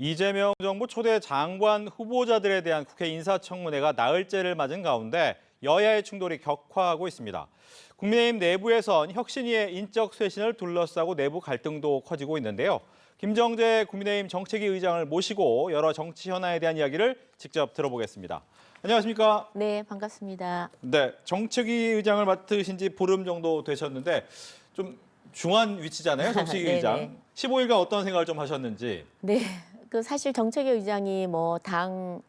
이재명 정부 초대 장관 후보자들에 대한 국회 인사청문회가 나흘째를 맞은 가운데 여야의 충돌이 격화하고 있습니다. 국민의힘 내부에선 혁신위의 인적 쇄신을 둘러싸고 내부 갈등도 커지고 있는데요. 김정재 국민의힘 정책위 의장을 모시고 여러 정치 현안에 대한 이야기를 직접 들어보겠습니다. 안녕하십니까? 네, 반갑습니다. 네, 정책위 의장을 맡으신 지 보름 정도 되셨는데 좀 중요한 위치잖아요, 정책위 네네. 의장. 15일간 어떤 생각을 좀 하셨는지. 네, 사실 정책위 의장이 당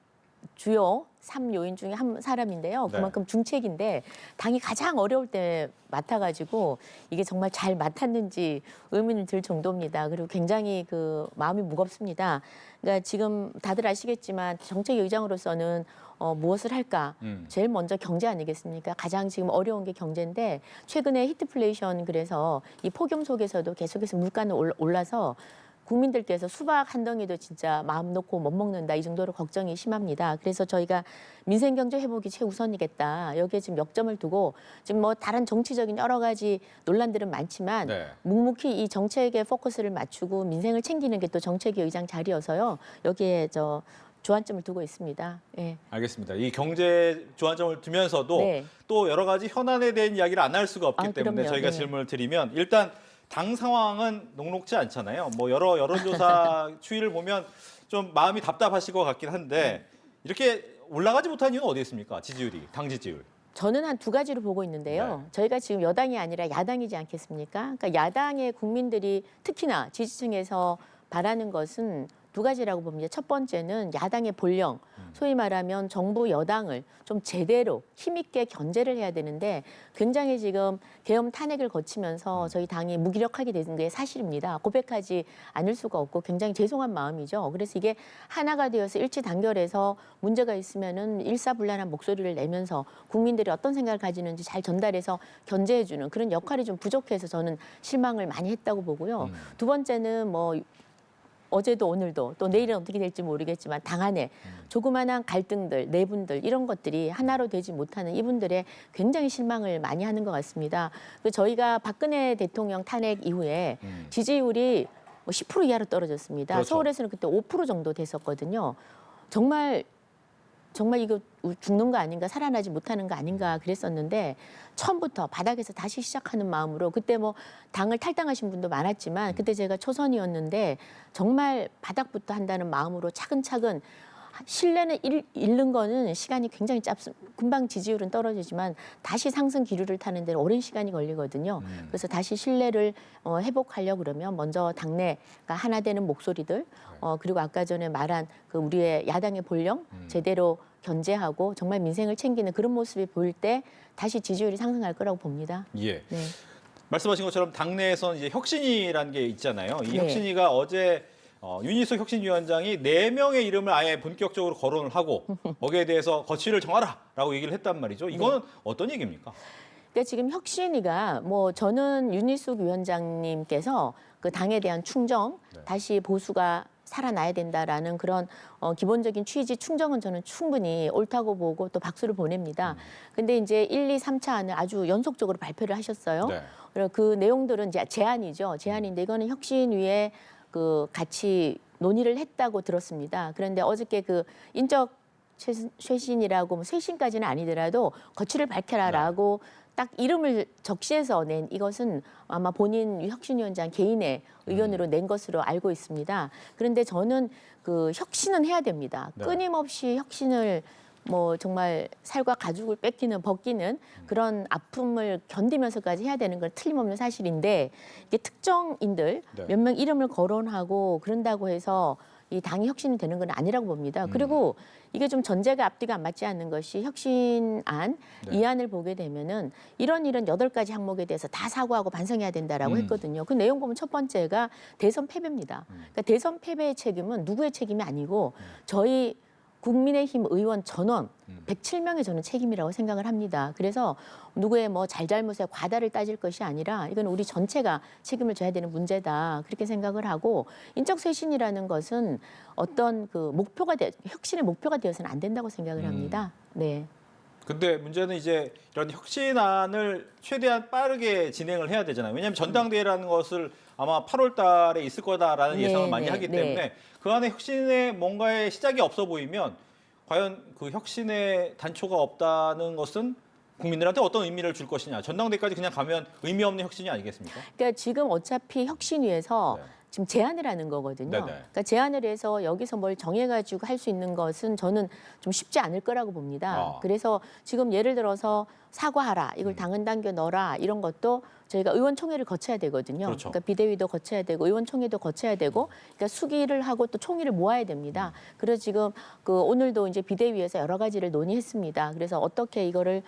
주요 3요인 중에 한 사람인데요. 네. 그만큼 중책인데 당이 가장 어려울 때 맡아가지고 이게 정말 잘 맡았는지 의문이 들 정도입니다. 그리고 굉장히 마음이 무겁습니다. 그러니까 지금 다들 아시겠지만 정책위 의장으로서는 무엇을 할까? 제일 먼저 경제 아니겠습니까? 가장 지금 어려운 게 경제인데 최근에 히트플레이션 그래서 이 폭염 속에서도 계속해서 물가는 올라서 국민들께서 수박 한 덩이도 진짜 마음 놓고 못 먹는다 이 정도로 걱정이 심합니다. 그래서 저희가 민생 경제 회복이 최우선이겠다. 여기에 지금 역점을 두고 지금 다른 정치적인 여러 가지 논란들은 많지만 네. 묵묵히 이 정책에 포커스를 맞추고 민생을 챙기는 게 또 정책위 의장 자리여서요. 여기에 주안점을 두고 있습니다. 예. 알겠습니다. 이 경제 주안점을 두면서도 네. 또 여러 가지 현안에 대한 이야기를 안 할 수가 없기 때문에 그럼요. 저희가 네. 질문을 드리면 일단 당 상황은 녹록지 않잖아요. 여러 여론조사 추이를 보면 좀 마음이 답답하실 것 같긴 한데 이렇게 올라가지 못한 이유는 어디에 있습니까? 지지율이, 당 지지율. 저는 한 두 가지로 보고 있는데요. 네. 저희가 지금 여당이 아니라 야당이지 않겠습니까? 그러니까 야당의 국민들이 특히나 지지층에서 바라는 것은 두 가지라고 봅니다. 첫 번째는 야당의 본령, 소위 말하면 정부 여당을 좀 제대로 힘있게 견제를 해야 되는데 굉장히 지금 계엄 탄핵을 거치면서 저희 당이 무기력하게 된 게 사실입니다. 고백하지 않을 수가 없고 굉장히 죄송한 마음이죠. 그래서 이게 하나가 되어서 일치 단결해서 문제가 있으면은 일사불란한 목소리를 내면서 국민들이 어떤 생각을 가지는지 잘 전달해서 견제해주는 그런 역할이 좀 부족해서 저는 실망을 많이 했다고 보고요. 두 번째는 어제도 오늘도 또 내일은 어떻게 될지 모르겠지만 당 안에 조그마한 갈등들, 내분들 이런 것들이 하나로 되지 못하는 이분들의 굉장히 실망을 많이 하는 것 같습니다. 저희가 박근혜 대통령 탄핵 이후에 지지율이 10% 이하로 떨어졌습니다. 그렇죠. 서울에서는 그때 5% 정도 됐었거든요. 정말 이거 죽는 거 아닌가, 살아나지 못하는 거 아닌가 그랬었는데 처음부터 바닥에서 다시 시작하는 마음으로 그때 당을 탈당하신 분도 많았지만 그때 제가 초선이었는데 정말 바닥부터 한다는 마음으로 차근차근 신뢰는 잃는 거는 시간이 굉장히 금방 지지율은 떨어지지만 다시 상승 기류를 타는 데는 오랜 시간이 걸리거든요. 그래서 다시 신뢰를 회복하려고 그러면 먼저 당내가 하나 되는 목소리들 그리고 아까 전에 말한 우리의 야당의 본령 제대로 견제하고 정말 민생을 챙기는 그런 모습이 보일 때 다시 지지율이 상승할 거라고 봅니다. 예. 네. 말씀하신 것처럼 당내에선 이제 혁신위라는 게 있잖아요. 이 네. 혁신위가 어제 윤희숙 혁신위원장이 4명의 이름을 아예 본격적으로 거론을 하고 거기에 대해서 거취를 정하라라고 얘기를 했단 말이죠. 이거는 어떤 얘기입니까? 그러니까 지금 혁신위가 저는 윤희숙 위원장님께서 당에 대한 충정, 다시 보수가 살아나야 된다라는 그런 기본적인 취지 충정은 저는 충분히 옳다고 보고 또 박수를 보냅니다. 근데 이제 1, 2, 3차안을 아주 연속적으로 발표를 하셨어요. 네. 그리고 그 내용들은 이제 제안이죠. 제안인데 이거는 혁신위에 같이 논의를 했다고 들었습니다. 그런데 어저께 인적 쇄신이라고 쇄신까지는 아니더라도 거취를 밝혀라라고 딱 이름을 적시해서 낸 이것은 아마 본인 혁신위원장 개인의 의견으로 낸 것으로 알고 있습니다. 그런데 저는 혁신은 해야 됩니다. 네. 끊임없이 혁신을 정말 살과 가죽을 벗기는 그런 아픔을 견디면서까지 해야 되는 건 틀림없는 사실인데 이게 특정인들 네. 몇 명 이름을 거론하고 그런다고 해서 이 당이 혁신이 되는 건 아니라고 봅니다. 그리고 이게 좀 전제가 앞뒤가 안 맞지 않는 것이 혁신안, 이 안을 보게 되면은 이런 8가지 항목에 대해서 다 사과하고 반성해야 된다라고 했거든요. 그 내용 보면 첫 번째가 대선 패배입니다. 그러니까 대선 패배의 책임은 누구의 책임이 아니고 저희 국민의힘 의원 전원 107명의 저는 책임이라고 생각을 합니다. 그래서 누구의 잘잘못에 과다를 따질 것이 아니라 이건 우리 전체가 책임을 져야 되는 문제다. 그렇게 생각을 하고 인적 쇄신이라는 것은 어떤 혁신의 목표가 되어서는 안 된다고 생각을 합니다. 네. 근데 문제는 이제 이런 혁신안을 최대한 빠르게 진행을 해야 되잖아요. 왜냐하면 전당대회라는 것을 아마 8월 달에 있을 거다라는 네, 예상을 많이 네, 하기 네. 때문에 그 안에 혁신의 뭔가의 시작이 없어 보이면 과연 그 혁신의 단초가 없다는 것은 국민들한테 어떤 의미를 줄 것이냐. 전당대회까지 그냥 가면 의미 없는 혁신이 아니겠습니까? 그러니까 지금 어차피 혁신위에서 네. 지금 제안을 하는 거거든요. 네네. 그러니까 제안을 해서 여기서 뭘 정해가지고 할 수 있는 것은 저는 좀 쉽지 않을 거라고 봅니다. 그래서 지금 예를 들어서 사과하라, 이걸 당은 당겨 넣어라 이런 것도 저희가 의원총회를 거쳐야 되거든요. 그렇죠. 그러니까 비대위도 거쳐야 되고 의원총회도 거쳐야 되고, 그러니까 수기를 하고 또 총의를 모아야 됩니다. 그래서 지금 그 오늘도 이제 비대위에서 여러 가지를 논의했습니다. 그래서 어떻게 이거를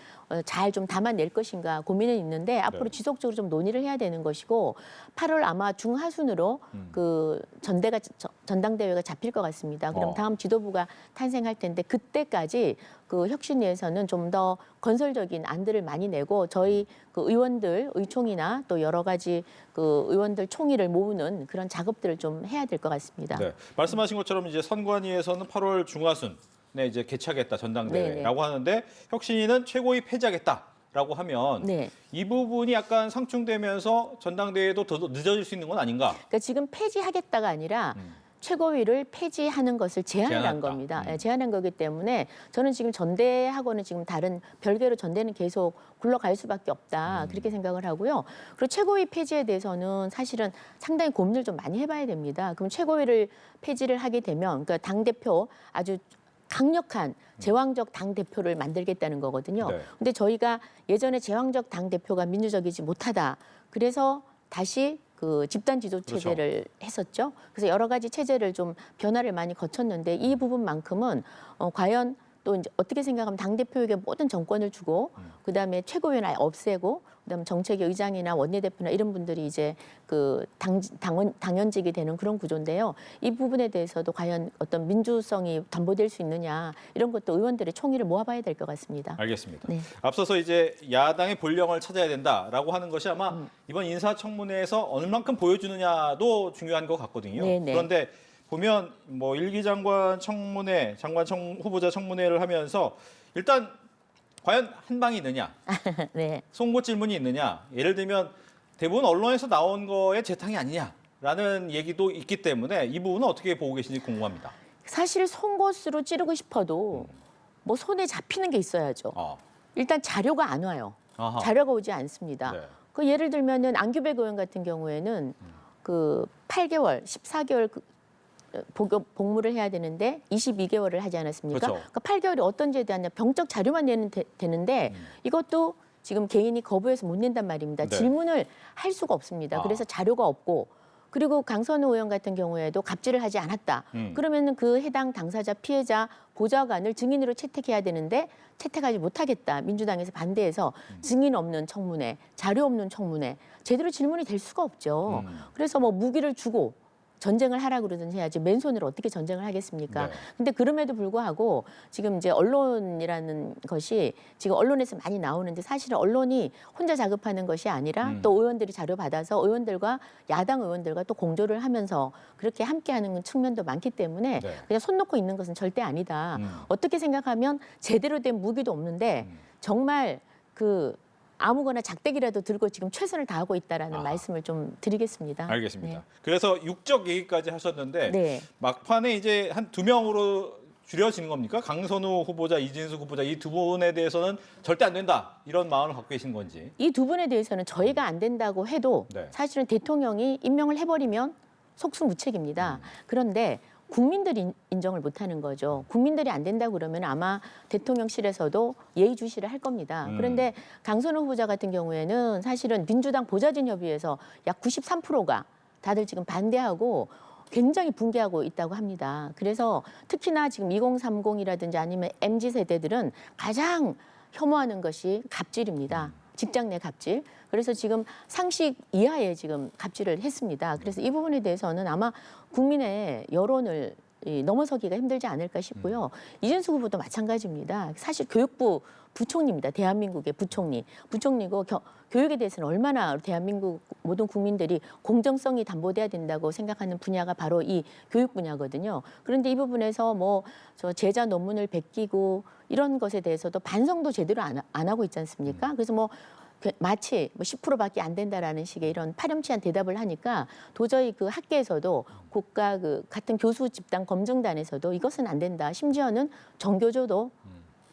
잘 좀 담아낼 것인가 고민은 있는데 앞으로 지속적으로 좀 논의를 해야 되는 것이고, 8월 아마 중하순으로 그 전당대회가 잡힐 것 같습니다. 그럼 다음 지도부가 탄생할 텐데 그때까지 그 혁신위에서는 좀 더 건설적인 안들을 많이 내고 저희 그 의원들 의총이나 또 여러 가지 그 의원들 총의를 모으는 그런 작업들을 좀 해야 될 것 같습니다. 네. 말씀하신 것처럼 이제 선관위에서는 8월 중하순에 이제 개최하겠다 전당대회라고 하는데 혁신위는 최고위 폐지하겠다라고 하면 네. 이 부분이 약간 상충되면서 전당대회도 더 늦어질 수 있는 건 아닌가? 그러니까 지금 폐지하겠다가 아니라 최고위를 폐지하는 것을 제안을 한 제안했다. 겁니다. 예, 제안한 거기 때문에 저는 지금 전대하고는 지금 다른 별개로 전대는 계속 굴러갈 수밖에 없다 그렇게 생각을 하고요. 그리고 최고위 폐지에 대해서는 사실은 상당히 고민을 좀 많이 해봐야 됩니다. 그럼 최고위를 폐지를 하게 되면 그러니까 당 대표 아주 강력한 제왕적 당 대표를 만들겠다는 거거든요. 네. 근데 저희가 예전에 제왕적 당 대표가 민주적이지 못하다. 그래서 다시 그 집단 지도 체제를 했었죠. 그래서 여러 가지 체제를 좀 변화를 많이 거쳤는데 이 부분만큼은 과연 또 이제 어떻게 생각하면 당 대표에게 모든 정권을 주고 그다음에 최고위원 아예 없애고 그다음 정책위 의장이나 원내대표나 이런 분들이 이제 그 당연직이 되는 그런 구조인데요. 이 부분에 대해서도 과연 어떤 민주성이 담보될 수 있느냐 이런 것도 의원들의 총의를 모아봐야 될 것 같습니다. 알겠습니다. 네. 앞서서 이제 야당의 본령을 찾아야 된다라고 하는 것이 아마 이번 인사청문회에서 어느 만큼 보여주느냐도 중요한 것 같거든요. 네네. 그런데 보면 뭐 일기 장관 청문회, 후보자 청문회를 하면서 일단 과연 한 방이 있느냐, 네. 송곳 질문이 있느냐, 예를 들면 대부분 언론에서 나온 거에 재탕이 아니냐라는 얘기도 있기 때문에 이 부분은 어떻게 보고 계신지 궁금합니다. 사실 송곳으로 찌르고 싶어도 뭐 손에 잡히는 게 있어야죠. 일단 자료가 안 와요. 아하. 자료가 오지 않습니다. 네. 그 예를 들면은 안규백 의원 같은 경우에는 그 8개월, 14개월 복무를 해야 되는데 22개월을 하지 않았습니까? 그렇죠. 그러니까 8개월이 어떤 제에 대한 병적 자료만 내는 되는데 이것도 지금 개인이 거부해서 못 낸단 말입니다. 네. 질문을 할 수가 없습니다. 그래서 자료가 없고, 그리고 강선우 의원 같은 경우에도 갑질을 하지 않았다. 그러면은 그 해당 당사자 피해자 보좌관을 증인으로 채택해야 되는데 채택하지 못하겠다. 민주당에서 반대해서 증인 없는 청문회, 자료 없는 청문회, 제대로 질문이 될 수가 없죠. 그래서 뭐 무기를 주고 전쟁을 하라 그러든지 해야지 맨손으로 어떻게 전쟁을 하겠습니까? 네. 근데 그럼에도 불구하고 지금 이제 언론이라는 것이 지금 언론에서 많이 나오는데 사실은 언론이 혼자 작업하는 것이 아니라 또 의원들이 자료 받아서 의원들과 야당 의원들과 또 공조를 하면서 그렇게 함께하는 측면도 많기 때문에 네. 그냥 손 놓고 있는 것은 절대 아니다. 어떻게 생각하면 제대로 된 무기도 없는데 정말 그 아무거나 작대기라도 들고 지금 최선을 다하고 있다라는 말씀을 좀 드리겠습니다. 알겠습니다. 네. 그래서 육적 얘기까지 하셨는데 네. 막판에 이제 한 2명으로 줄여지는 겁니까? 강선우 후보자, 이진숙 후보자 이 두 분에 대해서는 절대 안 된다 이런 마음을 갖고 계신 건지. 이 두 분에 대해서는 저희가 안 된다고 해도 네. 사실은 대통령이 임명을 해버리면 속수무책입니다. 그런데 국민들이 인정을 못하는 거죠. 국민들이 안 된다고 그러면 아마 대통령실에서도 예의주시를 할 겁니다. 그런데 강선우 후보자 같은 경우에는 사실은 민주당 보좌진 협의회에서 약 93%가 다들 지금 반대하고 굉장히 붕괴하고 있다고 합니다. 그래서 특히나 지금 2030이라든지 아니면 MZ세대들은 가장 혐오하는 것이 갑질입니다. 직장 내 갑질. 그래서 지금 상식 이하의 지금 갑질을 했습니다. 그래서 이 부분에 대해서는 아마 국민의 여론을 넘어서기가 힘들지 않을까 싶고요. 이준석 후보도 마찬가지입니다. 사실 교육부 부총리입니다. 대한민국의 부총리. 부총리고 교육에 대해서는 얼마나 대한민국 모든 국민들이 공정성이 담보돼야 된다고 생각하는 분야가 바로 이 교육 분야거든요. 그런데 이 부분에서 뭐 저 제자 논문을 베끼고 이런 것에 대해서도 반성도 제대로 안 하고 있지 않습니까? 그래서 뭐 마치 뭐 10%밖에 안 된다라는 식의 이런 파렴치한 대답을 하니까 도저히 그 학계에서도 국가 그 같은 교수 집단 검증단에서도 이것은 안 된다. 심지어는 정교조도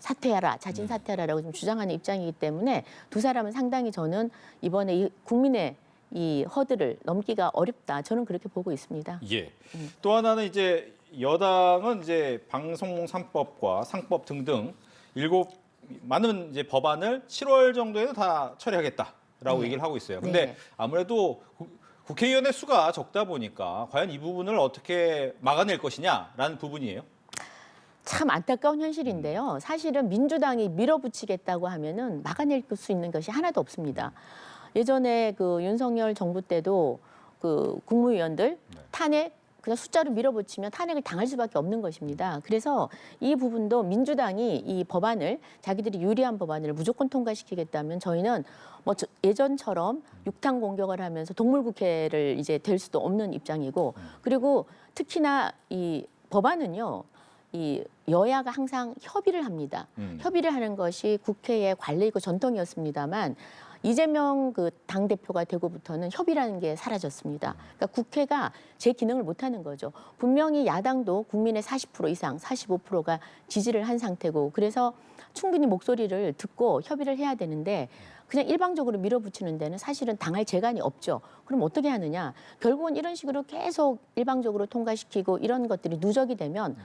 사퇴하라, 자진 사퇴하라라고 좀 주장하는 입장이기 때문에 두 사람은 상당히 저는 이번에 이 국민의 이 허들을 넘기가 어렵다. 저는 그렇게 보고 있습니다. 예. 또 하나는 이제 여당은 이제 방송 3법과 상법 등등 많은 이제 법안을 7월 정도에는 다 처리하겠다라고 네. 얘기를 하고 있어요. 근데 네. 아무래도 국회의원의 수가 적다 보니까 과연 이 부분을 어떻게 막아낼 것이냐라는 부분이에요. 참 안타까운 현실인데요. 사실은 민주당이 밀어붙이겠다고 하면은 막아낼 수 있는 것이 하나도 없습니다. 예전에 그 윤석열 정부 때도 그 국무위원들 탄핵 그냥 숫자로 밀어붙이면 탄핵을 당할 수밖에 없는 것입니다. 그래서 이 부분도 민주당이 이 법안을 자기들이 유리한 법안을 무조건 통과시키겠다면 저희는 뭐 예전처럼 육탄 공격을 하면서 동물국회를 이제 될 수도 없는 입장이고 그리고 특히나 이 법안은요. 이 여야가 항상 협의를 합니다. 협의를 하는 것이 국회의 관례이고 전통이었습니다만 이재명 그 당대표가 되고부터는 협의라는 게 사라졌습니다. 그러니까 국회가 제 기능을 못하는 거죠. 분명히 야당도 국민의 40% 이상, 45%가 지지를 한 상태고 그래서 충분히 목소리를 듣고 협의를 해야 되는데 그냥 일방적으로 밀어붙이는 데는 사실은 당할 재간이 없죠. 그럼 어떻게 하느냐. 결국은 이런 식으로 계속 일방적으로 통과시키고 이런 것들이 누적이 되면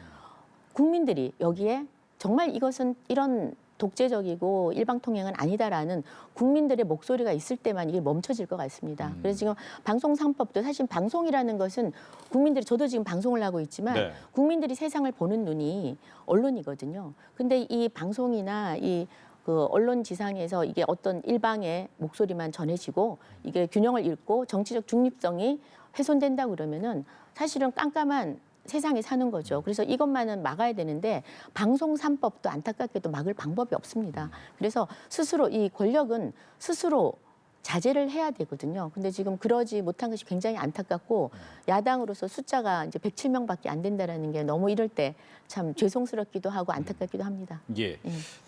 국민들이 여기에 정말 이것은 이런 독재적이고 일방통행은 아니다라는 국민들의 목소리가 있을 때만 이게 멈춰질 것 같습니다. 그래서 지금 방송 3법도 사실 방송이라는 것은 국민들이 저도 지금 방송을 하고 있지만 네. 국민들이 세상을 보는 눈이 언론이거든요. 근데 이 방송이나 이 그 언론 지상에서 이게 어떤 일방의 목소리만 전해지고 이게 균형을 잃고 정치적 중립성이 훼손된다고 그러면은 사실은 깜깜한 세상에 사는 거죠. 그래서 이것만은 막아야 되는데 방송 3법도 안타깝게도 막을 방법이 없습니다. 그래서 스스로 이 권력은 스스로 자제를 해야 되거든요. 근데 지금 그러지 못한 것이 굉장히 안타깝고 야당으로서 숫자가 이제 107명밖에 안 된다라는 게 너무 이럴 때 참 죄송스럽기도 하고 안타깝기도 합니다. 예.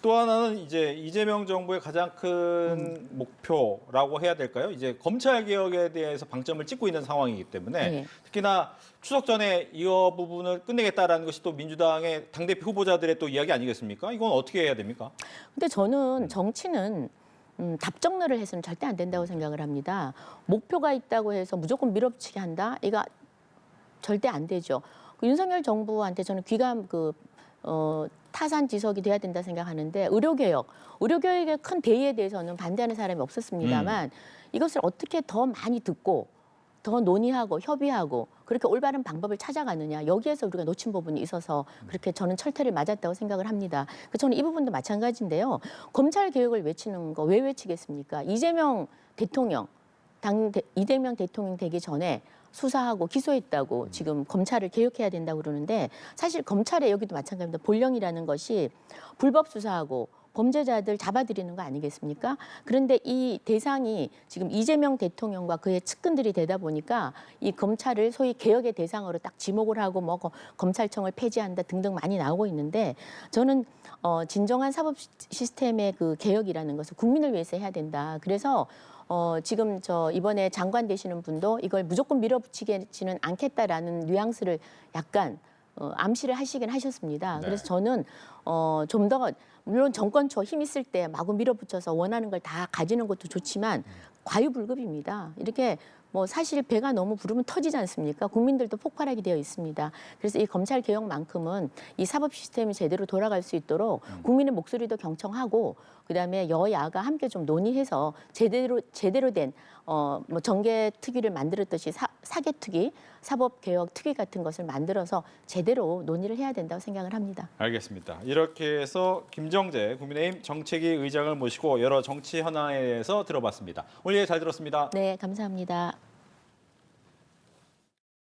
또 하나는 이제 이재명 정부의 가장 큰 목표라고 해야 될까요? 이제 검찰 개혁에 대해서 방점을 찍고 있는 상황이기 때문에 네. 특히나 추석 전에 이 부분을 끝내겠다라는 것이 또 민주당의 당대표 후보자들의 또 이야기 아니겠습니까? 이건 어떻게 해야 됩니까? 근데 저는 정치는 답정너를 해서는 절대 안 된다고 생각을 합니다. 목표가 있다고 해서 무조건 밀어붙이게 한다? 이거 절대 안 되죠. 그 윤석열 정부한테 저는 귀감 타산지석이 돼야 된다 생각하는데 의료개혁의 큰 대의에 대해서는 반대하는 사람이 없었습니다만 이것을 어떻게 더 많이 듣고 더 논의하고 협의하고 그렇게 올바른 방법을 찾아가느냐 여기에서 우리가 놓친 부분이 있어서 그렇게 저는 철퇴를 맞았다고 생각을 합니다. 그래서 저는 이 부분도 마찬가지인데요. 검찰 개혁을 외치는 거 왜 외치겠습니까? 이재명 대통령 되기 전에 수사하고 기소했다고 지금 검찰을 개혁해야 된다고 그러는데 사실 검찰의 여기도 마찬가지입니다. 본령이라는 것이 불법 수사하고 범죄자들 잡아들이는 거 아니겠습니까? 그런데 이 대상이 지금 이재명 대통령과 그의 측근들이 되다 보니까 이 검찰을 소위 개혁의 대상으로 딱 지목을 하고 뭐 검찰청을 폐지한다 등등 많이 나오고 있는데 저는 진정한 사법 시스템의 그 개혁이라는 것을 국민을 위해서 해야 된다. 그래서 지금 이번에 장관 되시는 분도 이걸 무조건 밀어붙이지는 않겠다라는 뉘앙스를 약간 암시를 하시긴 하셨습니다. 네. 그래서 저는 좀 더 물론 정권 초 힘 있을 때 마구 밀어붙여서 원하는 걸 다 가지는 것도 좋지만 과유불급입니다. 이렇게 뭐 사실 배가 너무 부르면 터지지 않습니까? 국민들도 폭발하게 되어 있습니다. 그래서 이 검찰 개혁만큼은 이 사법 시스템이 제대로 돌아갈 수 있도록 국민의 목소리도 경청하고 그다음에 여야가 함께 좀 논의해서 제대로 된 뭐 정계 특위를 만들었듯이 사개 특위, 사법 개혁 특위 같은 것을 만들어서 제대로 논의를 해야 된다고 생각을 합니다. 알겠습니다. 이렇게 해서 김정재 국민의힘 정책위 의장을 모시고 여러 정치 현안에 대해서 들어봤습니다. 오늘 얘기 잘 들었습니다. 네, 감사합니다.